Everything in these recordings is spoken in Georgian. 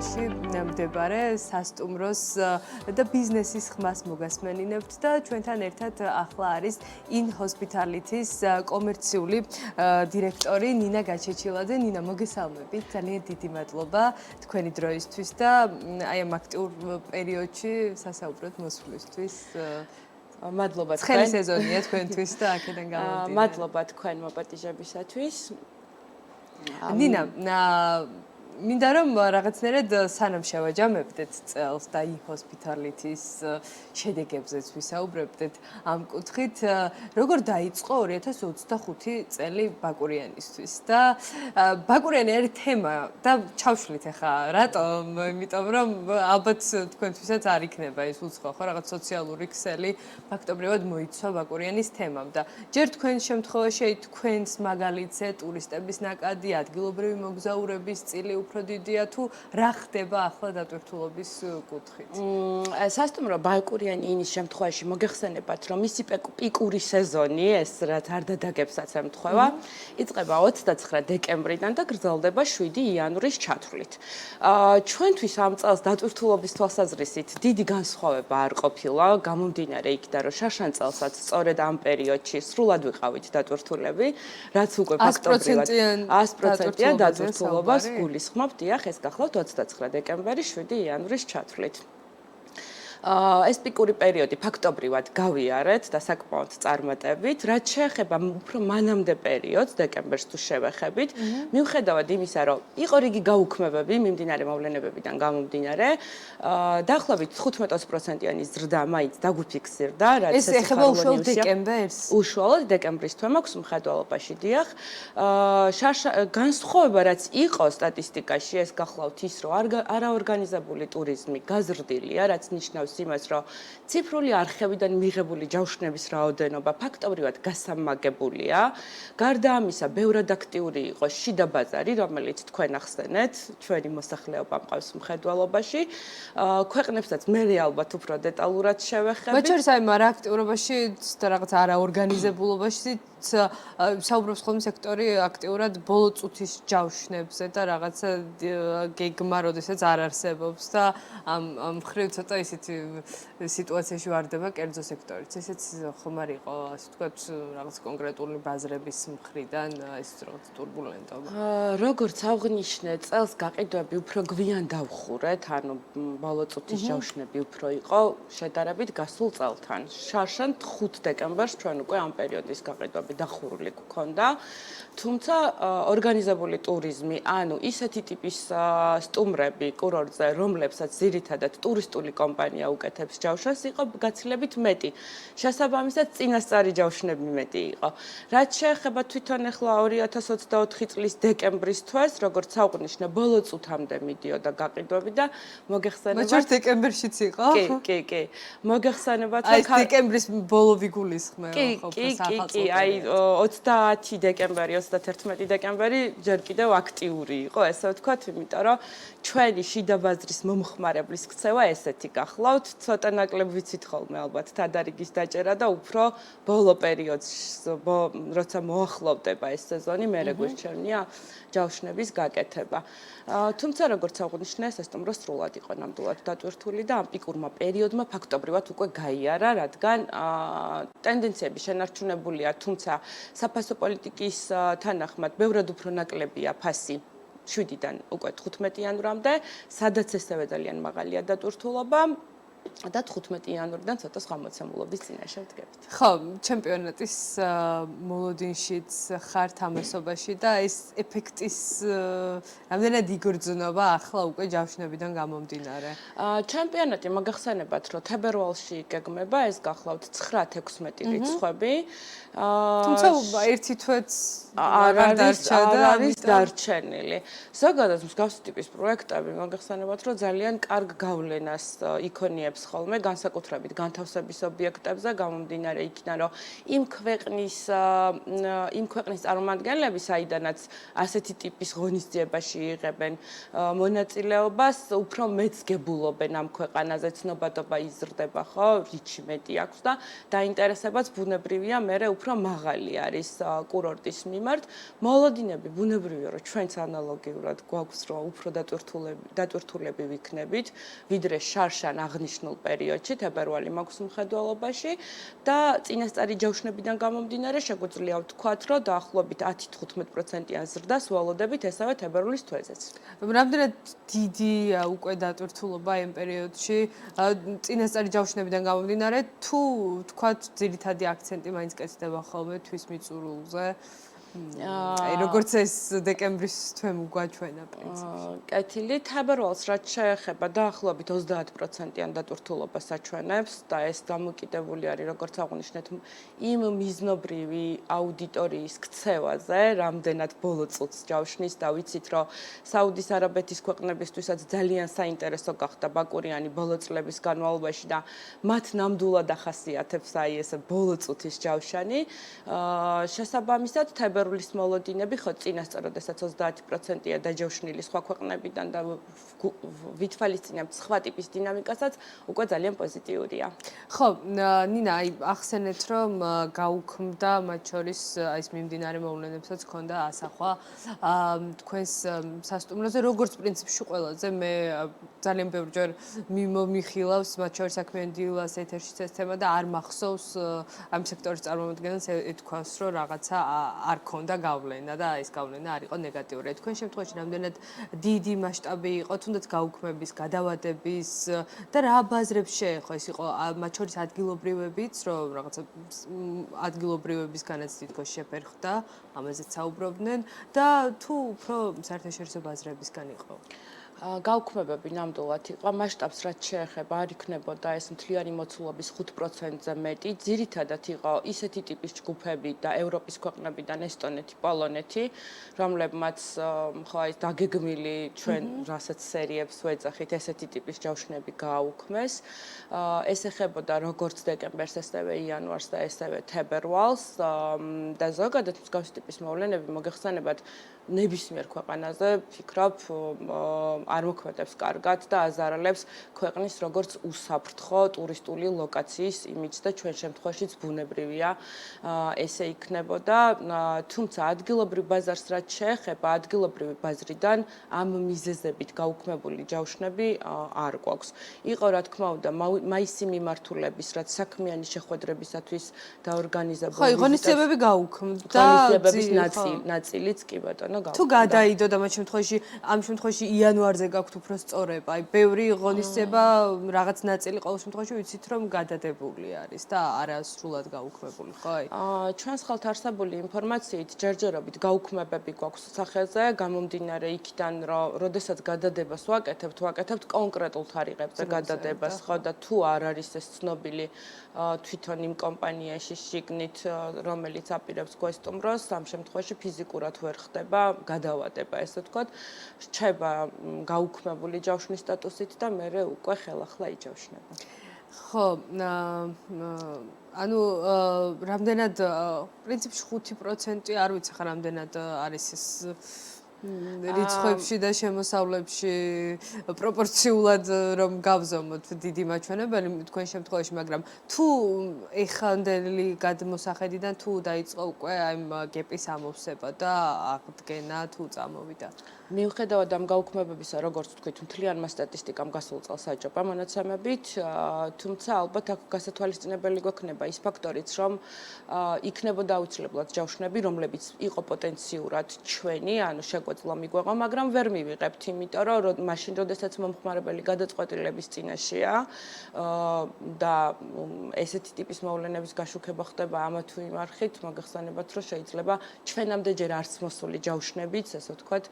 ხეობაში მდებარე სასტუმროს და ბიზნესის ხმას მოგასმენინებთ და ჩვენთან ერთად ახლა არის In Hospitality-ის კომერციული დირექტორი ნინა გაჩეჩილაძე. ნინა, მოგესალმებით. ძალიან დიდი მადლობა თქვენი დროისთვის და აი ამ აქტიურ პერიოდში სასაუბროთ მოსვლისთვის. მადლობა თქვენ. ცხელი სეზონია თქვენთვის და აქედან გამომდინარე. მადლობა თქვენ მოპატიჟებისათვის. ნინა, მინდა რომ რაღაცნაირად სანამ შევაჯამებდეთ წელს და In Hospitality-ის შედეგებზეც ვისაუბრებდეთ ამ კუთხით, როგორ დაიწყო 2025 წელი ბაკურიანისთვის და ბაკურიანი არის თემა და ჩავშლით ახლა რატომ? იმიტომ რომ ალბათ თქვენთვისაც არ იქნება ეს უცხო ხო რაღაც სოციალური ქსელი ფაქტობრივად მოიცვა ბაკურიანის თემამ და ჯერ თქვენ შემთხვევაში თქვენს მაგალითზე ტურისტების ნაკადი, ადგილობრივი მოგზაურების წილი უფრო დიდია თუ რა ხდება ახლა დატვირთულობის კუთხით? სასტუმრო ბაკურიანი ინის შემთხვევაში მოგეხსენებათ, რომ მისი პიკური სეზონი, ეს რაც არ დადაგებსაც ემთხვევა, იწყება 29 დეკემბრიდან და გრძელდება 7 იანვრის ჩათვლით. ჩვენთვის ამ წელს დატვირთულობის თვალსაზრისით დიდი განსხვავება არ ყოფილა, გამომდინარე იქიდან, რომ შარშან წელსაც სწორედ ამ პერიოდში სრულად ვიყავით დატვირთულები, რაც უკვე ფაქტობრივად 100%-იან დატვირთულობას გულისხმობთ. დიახ, ეს გახლავთ 29 დეკემბერი 7 იანვრის ჩათვლით. ეს პიკური პერიოდი ფაქტობრივად გავიარეთ და საკმაოდ წარმატებით, რაც შეეხება უფრო მანამდე პერიოდს, დეკემბერს თუ შევეხებით, მიუხედავად იმისა, რომ იყო რიგი გაუქმებები მიმდინარე მოვლენებებიდან გამომდინარე, დაახლოებით 15%-იანი ზრდა მაინც დაგვიფიქსირდა, რაც ეს ეხება უშუალოდ დეკემბერს? უშუალოდ დეკემბრის თვე მაქვს მხედველობაში, დიახ. განსხვავება რაც იყო სტატისტიკაში, ეს გახლავთ ის, რომ არაორგანიზებული ტურიზმი გაზრდილია, რაც ნიშნავს იმას, რომ ციფრული არხებიდან მიღებული ჯავშნების რაოდენობა ფაქტობრივად გასამაგებულია. გარდა ამისა, ბევრად აქტიური იყო შიდა ბაზარი, რომელიც თქვენ ახსენეთ, ჩვენი მოსახლეობა მყავს მხედველობაში. ქვეყნებსაც მე ალბათ უფრო დეტალურად შევეხები. მათ შორის აი მარა აქტიურობაში და რაღაც არაორგანიზებულობაში საუბრობს ხოლმე სექტორი აქტიურად ბოლო წუთის ჯავშნებზე და რაღაცა გეგმა, როდესაც არ არსებობს და ამ მხრივ ცოტა ისეთი სიტუაციაში ვარდება კერძო სექტორიც. ესეც ხომ არ იყო, ასე ვთქვათ, რაღაც კონკრეტული ბაზრების მხრიდან ეს რაღაც турბულენტობა. როგორც აღნიშნე, წელს გაყიდვები უფრო გვიან დავხურეთ, ანუ ბოლო წუთის ჯავშნები უფრო იყო შედარებით გასულ წელთან. შარშან 5 დეკემბერს ჩვენ უკვე ამ პერიოდის გაყიდვები დახურული გქონდა. თუმცა ორგანიზებული ტურიზმი, ანუ ისეთი ტიპის სტუმრები კურორტზე, რომლებსაც ძირითადად ტურისტული კომპანია უკეთებს ჯავშნას, იყო გაცილებით მეტი. შესაბამისად, წინასწარი ჯავშნები მეტი იყო. რაც შეეხება თვითონ ახლა 2024 წლის დეკემბრის თვეს, როგორც აღნიშნე, ბოლო წუთამდე მიდიოდა გაყიდვები და მოგეხსენებათ. მათ შორის დეკემბერშიც იყო? კი. მოგეხსენებათ, რომ აი დეკემბრის ბოლო ვიგულისხმე ხო კი, აი 30 დეკემბერი, 31 დეკემბერი ჯერ კიდევ აქტიური იყო, ესე ვთქვათ, იმიტომ რომ ჩვენი შიდა ბაზრის მომხმარებლის ქცევა ესეთი გახლავთ, ცოტა ნაკლებ ვიცით ხოლმე ალბათ თადარიგის დაჭერა და უფრო ბოლო პერიოდს, როცა მოახლოვდება ეს სეზონი, მერე გვირჩევნია ჯავშნების გაკეთება. თუმცა როგორც აღნიშნე, სასტუმრო სრულად იყო ნამდვილად დატვირთული და ამ პიკურმა პერიოდმა ფაქტობრივად უკვე გაიარა, რადგან ტენდენციები შენარჩუნებულია, თუმცა საფასო პოლიტიკის თანახმად ბევრად უფრო ნაკლებია ფასი 7-დან უკვე 15 იანვრამდე, სადაც ესევე ძალიან მაღალია დატვირთულობა და 15 იანვრიდან ცოტა სხვა მოცემულობის წინაშე ვდგებით. ხო, ჩემპიონატის მოლოდინშიც ხარ თამასობაში და ეს ეფექტის რამდენად იგრძნობა ახლა უკვე ჯავშნებიდან გამომდინარე? ჩემპიონატი მოგახსენებათ, რომ თებერვალში გეგმება, ეს გახლავთ 9-16 რიცხვები. თუმცა ერთი თვეც არ არის დარჩენილი. ზოგადად მსგავსი ტიპის პროექტები მოგახსენებათ, რომ ძალიან კარგ გავლენას იქონიებენ იღებს ხოლმე განსაკუთრებით განთავსების ობიექტებზე, გამომდინარე იქიდან, რომ იმ ქვეყნის წარმომადგენლები, საიდანაც ასეთი ტიპის ღონისძიებაში იღებენ მონაწილეობას, უფრო მეც გებულობენ ამ ქვეყანაზე, ცნობადობა იზრდება, ხო, რიჩი მეტი აქვს და დაინტერესებაც ბუნებრივია, მერე უფრო მაღალი არის კურორტის მიმართ. მოლოდინები ბუნებრივია, რომ ჩვენც ანალოგიურად გვაქვს, რომ უფრო დატვირთულები ვიქნებით, ვიდრე შარშან აღნიშნულ პერიოდში, თებერვალი მაქვს მხედველობაში და წინასწარი ჯავშნებიდან გამომდინარე, შეგვიძლია ვთქვათ, რომ დაახლოებით 10-15%-იან ზრდას ველოდებით ესევე თებერვლის თვეზეც. რამდენად დიდი უკვე დატვირთულობა იმ პერიოდში წინასწარი ჯავშნებიდან გამომდინარე, თუ თქვათ ძირითადი აქცენტი მაინც კეთდება ხოლმე თვის მიწურულზე. აი როგორც ეს დეკემბრის თვე მოგვაჩვენა პრინციპში. კეთილი თებერვალს რაც შეეხება დაახლოებით 30%-იან დატვირთულობას აჩვენებს და ეს დამოკიდებული არის როგორც აღვნიშნეთ იმ მიზნობრივი აუდიტორიის ქცევაზე, რამდენად ბოლო წუთს ჯავშნის და ვიცით რომ საუდის არაბეთის ქვეყნებისთვისაც ძალიან საინტერესო გახდა ბაკურიანი ბოლო წლების განმავლობაში და მათ ნამდვილად ახასიათებს აი ეს ბოლო წუთის ჯავშანი. შესაბამისად თებერვლის მოლოდინები ხო წინასწარ, როდესაც 30%-ია დაჯავშნილი სხვა ქვეყნებიდან და ვითვალისწინებთ სხვა ტიპის დინამიკასაც, უკვე ძალიან პოზიტიურია. ხო, ნინა, აი ახსენეთ, რომ გაუქმდა მათ შორის აი ეს მიმდინარე მოვლენებსაც ჰქონდა ასახვა თქვენს სასტუმროზე, როგორც პრინციპში ყველაზე მე ძალიან ბევრჯერ მიმომიხილავს მათ შორის საქმიანი დილას ეთერშიც ეს თემა და არ მახსოვს ამ სექტორის წარმომადგენელს ეთქვას, რომ რაღაცა არ ქონდა გავლენა და ეს გავლენა არ იყო ნეგატიური. თქვენ შემთხვევაში რამდენად დიდი მასშტაბი იყო, თუნდაც გაუქმების, გადავადების და რა ბაზრებს შეეხო, ეს იყო მათ შორის ადგილობრივებიც, რომ რაღაცა ადგილობრივებისგანაც თითქოს შეფერხდა, ამაზეც საუბრობდნენ და თუ უფრო საერთაშორისო ბაზრებისგან იყო. გაუქმებები ნამდვილად იყო მასშტაბს რაც შეეხება არ იქნებოდა ეს მთლიანი მოცულობის 5%-ზე მეტი ძირითადად იყო ისეთი ტიპის ჯგუფები და ევროპის ქვეყნებიდან ესტონეთი, პოლონეთი, რომლებმაც ხო აი დაგეგმილი ჩვენ რასაც სერიებს ვეძახით ესეთი ტიპის ჯავშნები გააუქმეს. ეს ეხებოდა როგორც დეკემბერს, ასევე იანვარს და ასევე თებერვალს და ზოგადად მსგავსი ტიპის მოვლენები მოგეხსენებათ ნებისმიერ ქვეყანაზე ფიქრობ არ მოქმედებს კარგად და აზარალებს ქვეყნის როგორც უსაფრთხო ტურისტული ლოკაციის იმიჯს და ჩვენ შემთხვევაშიც ბუნებრივია ესე იქნებოდა, თუმცა ადგილობრივ ბაზარს რაც შეეხება, ადგილობრივი ბაზრიდან ამ მიზეზებით გაუქმებული ჯავშნები არ გვაქვს. იყო რა თქმა უნდა მაისი მიმართულების, რაც საქმიანი შეხვედრებისათვის დაორგანიზებული ხო, ღონისძიებები გაუქმდა. ღონისძიებების ნაწილიც კი ბატონო გაუქმდა. თუ გადაიდო და ამ შემთხვევაში იანვარზე გაქვთ უფრო სწორება, აი ბევრი ღონისძიება რაღაც ნაწილი ყოველ შემთხვევაში ვიცით რომ გადადებული არის და არა სრულად გაუქმებული, ხო? ჩვენს ხელთ არსებული ინფორმაციით ჯერჯერობით გაუქმებები გვაქვს სახეზე, გამომდინარე იქიდან რომ როდესაც გადადებას ვაკეთებთ კონკრეტულ თარიღებზე გადადებას, ხო და თუ არ არის ეს ცნობილი თვითონ იმ კომპანიაში შიგნით, რომელიც აპირებს გვესტუმროს, ამ შემთხვევაში ფიზიკურად ვერ ხდება გადავადება, ესე ვთქვათ, რჩება გაუქმებული ჯავშნის სტატუსით და მერე უკვე ხელახლა იჯავშნება. ხო, ანუ რამდენად პრინციპში 5% არ ვიცი ხა რამდენად არის ეს რიცხვებში და შემოსავლებში პროპორციულად რომ გავზომოთ დიდი მაჩვენებელი თქვენ შემთხვევაში, მაგრამ თუ ეხანდელი გადმოსახედიდან თუ დაიწყო უკვე ამ გეპის ამოვსება და აღდგენა თუ წამოვიდა. მიუხედავად ამ გაუქმებებისა, როგორც თქვით, მთლიანმა სტატისტიკამ გასულ წელს აჯობა მონაცემებით, თუმცა ალბათ აქ გასათვალისწინებელი გვექნება ის ფაქტორიც, რომ იქნებოდა აუცილებლად ჯავშნები, რომლებიც იყო პოტენციურად ჩვენი, ანუ შეგვეძლო მიგვეღო, მაგრამ ვერ მივიღებთ, იმიტომ რომ მაშინ, როდესაც მომხმარებელი გადაწყვეტილების წინაშეა და ესეთი ტიპის მოვლენების გაშუქება ხდება ამა თუ იმ არხით, მოგეხსენებათ, რომ შეიძლება ჩვენამდე ჯერ არც მოსული ჯავშნებიც, ესე ვთქვათ,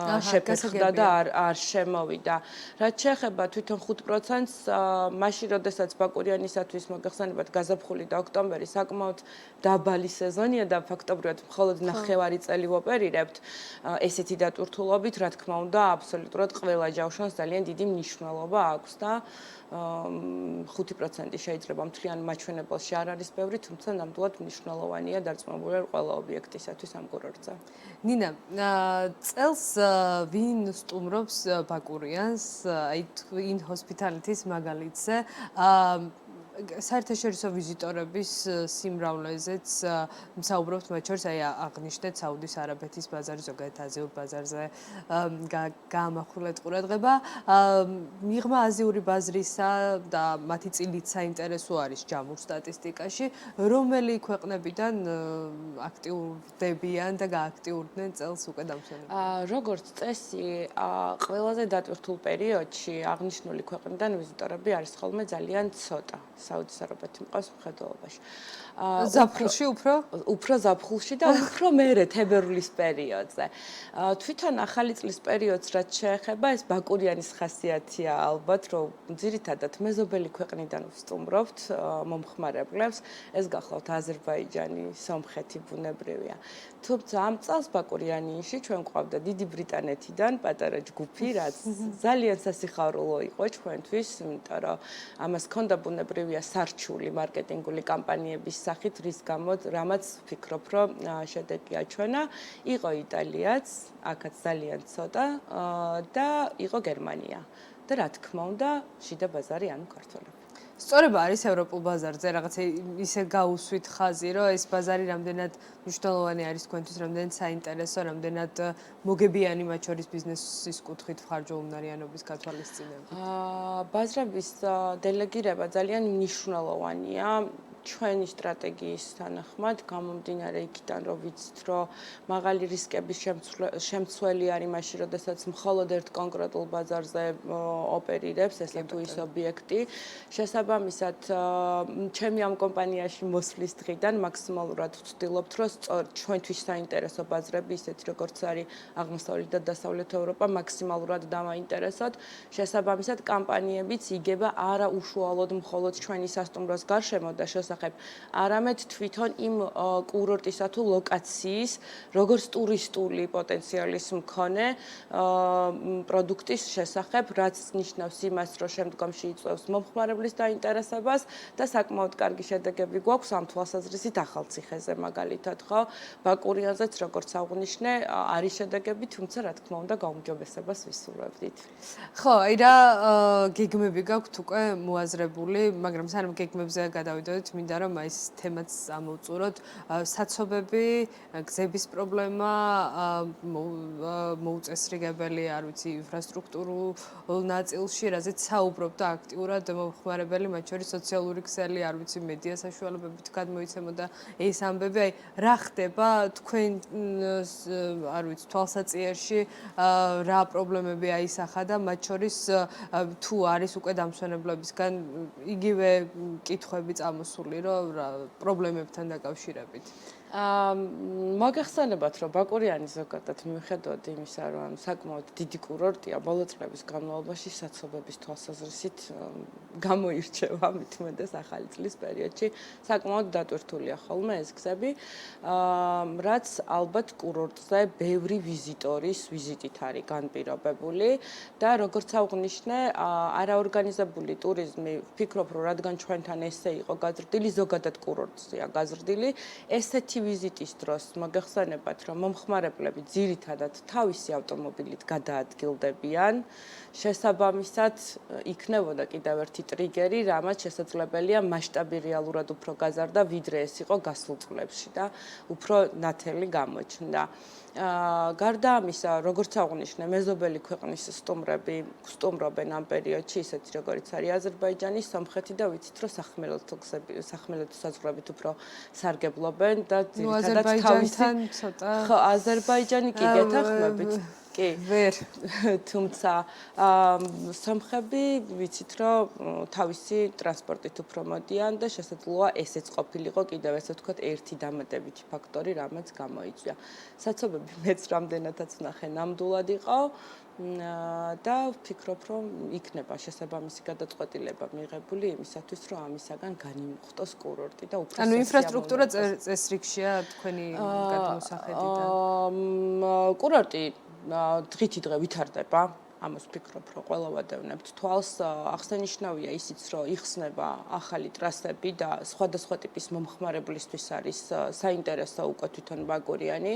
შეფერხდა და არ შემოვიდა. რაც შეეხება თვითონ 5%-ს, მაშინ როდესაც ბაკურიანისათვის მოგეხსენებათ გაზაფხული და ოქტომბერი საკმაოდ დაბალი სეზონია და ფაქტობრივად მხოლოდ ნახევარი წელი ვოპერირებთ ესეთი დატვირთულობით, რა თქმა უნდა, აბსოლუტურად ყველა ჯავშანს ძალიან დიდი მნიშვნელობა აქვს და 5% შეიძლება მთლიან მაჩვენებელში არ არის ბევრი, თუმცა ნამდვილად მნიშვნელოვანია დარწმუნებული ვარ ყველა ობიექტისათვის ამ კურორტზე. ნინა, წელს ვინ სტუმრობს ბაკურიანს, აი in hospitality-ს მაგალითზე, საერთაშორისო ვიზიტორების სიმრავლეზეც მსაუბრობთ, მათ შორის აი აღნიშნეთ საუდის არაბეთის ბაზარი, ზოგადად აზიურ ბაზარზე გაამახვილეთ ყურადღება. მიღმა აზიური ბაზრისა და მათი წილით საინტერესო არის ჯამურ სტატისტიკაში, რომელი ქვეყნებიდან აქტიურდებიან და გააქტიურდნენ წელს უკვე დამსვენებლები? როგორც წესი, ყველაზე დატვირთულ პერიოდში აღნიშნული ქვეყნიდან ვიზიტორები არის ხოლმე ძალიან ცოტა. საუდის არაბეთი მყავს მხედველობაში. ზაფხულში უფრო ზაფხულში და უფრო მერე თებერვლის პერიოდზე. თვითონ ახალი წლის პერიოდს რაც შეეხება, ეს ბაკურიანის ხასიათია ალბათ, რომ ძირითადად მეზობელი ქვეყნიდან ვსტუმრობთ მომხმარებლებს, ეს გახლავთ აზერბაიჯანი, სომხეთი ბუნებრივია. თუმცა ამ წელს ბაკურიანში ჩვენ გვყავდა დიდი ბრიტანეთიდან პატარა ჯგუფი, რაც ძალიან სასიხარულო იყო ჩვენთვის, იმიტომ რომ ამას ჰქონდა ბუნებრივია სარჩული მარკეტინგული კამპანიების სახით, რის გამოც რამაც ვფიქრობ, რომ შედეგი აჩვენა, იყო იტალიაც, აქაც ძალიან ცოტა და იყო გერმანია. და რა თქმა უნდა, შიდა ბაზარი ანუ ქართველები. სწორება არის ევროპულ ბაზარზე, რაღაცა ისე გაუსვით ხაზი, რომ ეს ბაზარი რამდენად მნიშვნელოვანი არის თქვენთვის, რამდენად საინტერესო, რამდენად მოგებიანი მათ შორის ბიზნესის კუთხით ხარჯულუნარიანობის გათვალისწინებით. ბაზრების დელეგირება ძალიან მნიშვნელოვანია. ჩვენი სტრატეგიის თანახმად გამომდინარე იქიდან, რომ ვიცით, რომ მაღალი რისკების შემცველი არის მაშინ, როდესაც მხოლოდ ერთ კონკრეტულ ბაზარზე ოპერირებს ესე თუ ის ობიექტი. შესაბამისად, ჩემი ამ კომპანიაში მოსვლის დღიდან მაქსიმალურად ვცდილობთ, რომ ჩვენთვის საინტერესო ბაზრები, ისეთი როგორც არის აღმოსავლეთ და დასავლეთ ევროპა, მაქსიმალურად დამაინტერესოთ. შესაბამისად, კამპანიებიც იგება არა უშუალოდ მხოლოდ ჩვენი სასტუმროს გარშემო და არამედ თვითონ იმ კურორტისა თუ ლოკაციის, როგორც ტურისტული პოტენციალის მქონე პროდუქტის შესახებ, რაც ნიშნავს იმას, რომ შემდგომში იწვევს მომხმარებლის დაინტერესებას და საკმაოდ კარგი შედეგები გვაქვს ამ თვალსაზრისით ახალციხეზე მაგალითად, ხო? ბაკურიანზეც როგორც აღნიშნე, არის შედეგები, თუმცა რა თქმა უნდა გაუმჯობესებას ვისურვებდით. ხო, აი რა გეგმები გაქვთ უკვე მოაზრებული, მაგრამ სანამ გეგმებზე გადავიდოდეთ, მინდა რომ ეს თემაც ამოვწუროთ. საცობები, გზების პრობლემა, მოუწესრიგებელი, არ ვიცი, ინფრასტრუქტურულ ნაწილში, რაზეც საუბრობდა აქტიურად მომხმარებელი, მათ შორის სოციალური ქსელი, არ ვიცი, მედია საშუალებებით გადმოიცემოდა ეს ამბები. აი, რა ხდება თქვენ, არ ვიცი, თვალსაჩინოში, რა პრობლემები აისახა და მათ შორის თუ არის უკვე დამსვენებლებისგან იგივე კითხვები წამოსული, რომ პრობლემებთან დაკავშირებით. მოგეხსენებათ, რომ ბაკურიანი ზოგადად მიუხედავად იმისა, რომ საკმაოდ დიდი კურორტია, ბოლო წლების განმავლობაში საცობების თვალსაზრისით გამოირჩევა მithumedes ახალი წლის პერიოდში. საკმაოდ დატვირთულია ხოლმე ეს გზები, რაც ალბათ კურორტზე ბევრი ვიზიტორის ვიზიტით არის განპირობებული და როგორც აღნიშნე, არაორგანიზებული ტურიზმი, ვფიქრობ, რომ რადგან ჩვენთან ესე იყო გაზრდილი, ზოგადად კურორტზეა გაზრდილი, ესეთი ვიზიტის დროს მოგეხსენებათ, რომ მომხმარებლები ძირითადად თავისი ავტომობილით გადაადგილდებიან. შესაბამისად, იქნებოდა კიდევ ერთი ტრიგერი, რამაც შესაძლებელია მასშტაბი რეალურად უფრო გაზარდა, ვიდრე ეს იყო გასულ წლებში და უფრო ნათელი გამოჩნდა. გარდა ამისა, როგორც აღნიშნე, მეზობელი ქვეყნის სტუმრები სტუმრობენ ამ პერიოდში, ისეთი როგორც არის აზერბაიჯანი, სომხეთი და ვიცით, რომ სახმელეთო საზღვრებით უფრო სარგებლობენ და ძირითადად აზერბაიჯანთან ცოტა. ხო, აზერბაიჯანი კი გეთანხმებით. კი. ვერ. თუმცა სომხები ვიცით, რომ თავისი ტრანსპორტით უფრო მოდიან და შესაძლოა ესეც ყოფილიყო კიდევ ესე ვთქვათ ერთი დამატებითი ფაქტორი, რამაც გამოიწვია. საცობები მეც რამდენადაც ვნახე ნამდვილად იყო და ვფიქრობ, რომ იქნება შესაბამისი გადაწყვეტილება მიღებული იმისათვის, რომ ამისაგან განიმუხტოს კურორტი და უფრო ანუ ინფრასტრუქტურა წესრიგშია თქვენი გადმოსახედიდან. კურორტი დღითი დღე ვითარდება. ამას ვფიქრობ, რომ ყველა ვადევნებთ თვალს. აღსანიშნავია ისიც, რომ იხსნება ახალი ტრასები და სხვადასხვა ტიპის მომხმარებლისთვის არის საინტერესო უკვე თვითონ ბაგურიანი.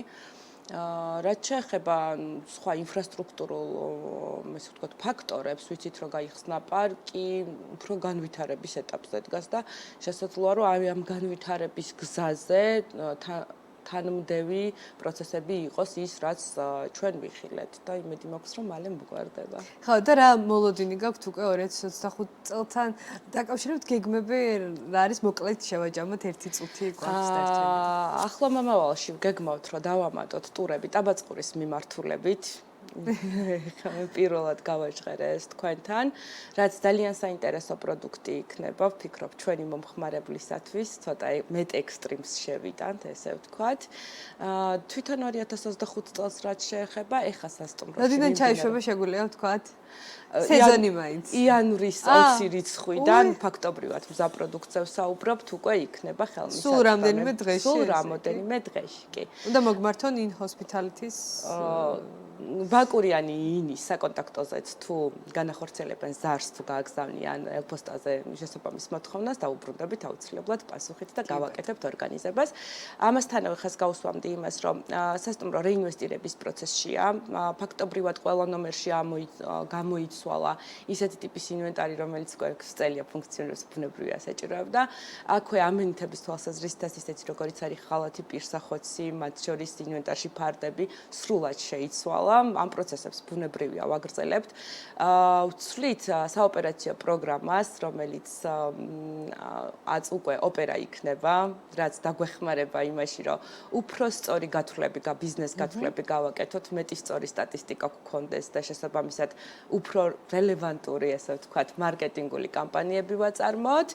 რაც შეეხება სხვა ინფრასტრუქტურულ, ესე ვთქვათ, ფაქტორებს, ვიცით, რომ გაიხსნა პარკი, უფრო განვითარების ეტაპზე დგას და შესაძლოა, რომ ამ განვითარების გზაზე თანმდევი პროცესები იყოს ის, რაც ჩვენ ვიხილეთ და იმედი მაქვს, რომ მალე მოგვარდება. ხო, და რა მოლოდინი გაქვთ უკვე 2025 წელთან დაკავშირებით გეგმები რა არის მოკლედ შევაჯამოთ 1 წუთი გვაქვს დარჩენილი. ახლა მომავალში ვგეგმავთ, რომ დავამატოთ ტურები ტაბაწყურის მიმართულებით. პირველად გავაჟღერე ეს თქვენთან, რაც ძალიან საინტერესო პროდუქტი იქნება, ვფიქრობ, ჩვენი მომხმარებლისათვის, ცოტა მეტ ექსტრიმს შევიტანთ, ესე ვთქვათ. თვითონ 2025 წელს რაც შეეხება, ეხა სასტუმროში. როდიდან ჩაიშვება შეგვიძლია ვთქვათ? სეზონი მაინც. იანვრის 20 რიცხვიდან ფაქტობრივად მზა პროდუქტზე ვსაუბრობთ, უკვე იქნება ხელმისაწვდომი. სულ რამდენიმე დღეში. სულ რამოდენიმე დღეში, კი. უნდა მოგმართონ in hospitality-ს ბაკურიანი ინის საკონტაქტოზეც თუ განახორციელებენ ზარს თუ გააგზავნიან ელფოსტაზე შესაბამის მოთხოვნას დაუბრუნდებით აუცილებლად პასუხით და გავაკეთებთ ორგანიზებას. ამასთანავე ხას გავუსვამდი იმას, რომ სასტუმრო რეინვესტირების პროცესშია. ფაქტობრივად ყველა ნომერში გამოიცვალა ისეთი ტიპის ინვენტარი, რომელიც გვერდსწელია ფუნქციონირებს ბუნებრივია საჭიროებდა. აქვე ამენითების თვალსაზრისითაც ისეთი როგორიც არის ხალათი, პირსახოცი, მათ შორის ინვენტარში ფარდები სრულად შეიცვალა. ამ პროცესებს ბუნებრივია ვაგრძელებთ. ვცვლით საოპერაციო პროგრამას, რომელიც უკვე ოპერა იქნება, რაც დაგვეხმარება იმაში, რომ უფრო სწორი გათვლები, ბიზნეს გათვლები გავაკეთოთ, მეტი სწორი სტატისტიკა გქონდეს და შესაბამისად უფრო რელევანტური, ესე ვთქვათ, მარკეტინგული კამპანიები ვაწარმოოთ.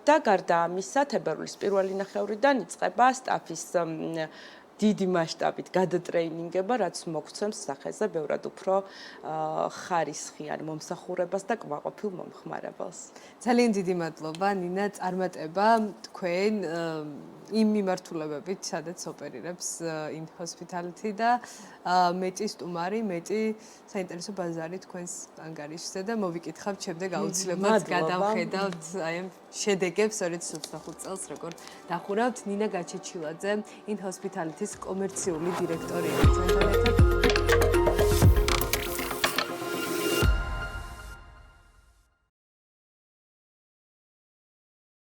და გარდა ამისა, თებერვლის პირველი ნახევრიდან იწყება სტაფის დიდი მასშტაბით გადატრეინინგება, რაც მოგვცემს სახეზე ბევრად უფრო ხარისხიან მომსახურებას და კმაყოფილ მომხმარებელს. ძალიან დიდი მადლობა, ნინა, წარმატება თქვენ იმ მიმართულებებით, სადაც ოპერირებს in hospitality და მეტი სტუმარი, მეტი საინტერესო ბაზარი თქვენს ანგარიშზე და მოვიკითხავთ შემდეგ აუცილებლად გადავხედავთ აი ამ შედეგებს 2025 წელს როგორ დახურავთ. ნინა გაჩეჩილაძე, in hospitality-ს კომერციული დირექტორი ჩვენთან ერთად.